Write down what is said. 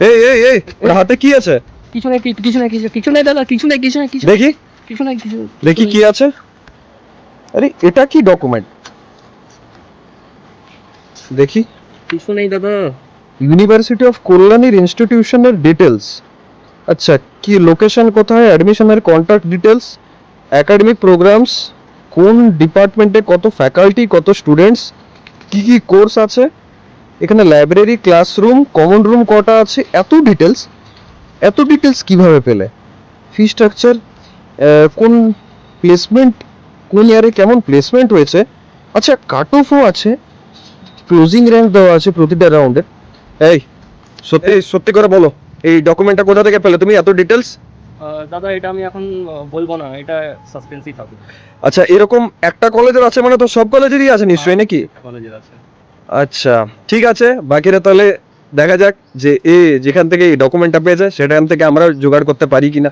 এই এই এই ওর হাতে কি আছে? কিছু নাই কিছু নাই দাদা, কিছু নাই দেখি কিছু দেখি কি আছে। আরে এটা কি ডকুমেন্ট? দেখি। কিছু নেই দাদা। ইউনিভার্সিটি অফ কল্যাণীর ইনস্টিটিউশনের ডিটেলস। আচ্ছা, কি লোকেশন কোথায়, অ্যাডমিশনের কন্ট্যাক্ট ডিটেলস, একাডেমিক প্রোগ্রামস, কোন ডিপার্টমেন্টে কত ফ্যাকাল্টি, কত স্টুডেন্টস, কি কি কোর্স আছে, এখানে লাইব্রেরি, ক্লাসরুম, কমন রুম কটা আছে, এত ডিটেলস কিভাবে পেলে? ফি স্ট্রাকচার, কোন প্লেসমেন্ট, কোন ইয়ারে কেমন প্লেসমেন্ট হয়েছে, আচ্ছা কাট অফও আছে, ক্লোজিং র্যাঙ্ক দেওয়া আছে প্রতিটা রাউন্ডে। এই সত্যি করে বলো, এই ডকুমেন্টটা কোথা থেকে পেলে তুমি এত ডিটেলস? দাদা এটা আমি এখন বলবো না, এটা সাসপেন্সই থাকুক। আচ্ছা, এরকম একটা কলেজের আছে মানে তো সব কলেজেরই আছে নিশ্চয়ই নাকি? কলেজের আছে। আচ্ছা ঠিক আছে, বাকিরা তাহলে দেখা যাক যে যেখান থেকে এই ডকুমেন্টটা পেয়েছে সেখান থেকে আমরা জোগাড় করতে পারি কিনা।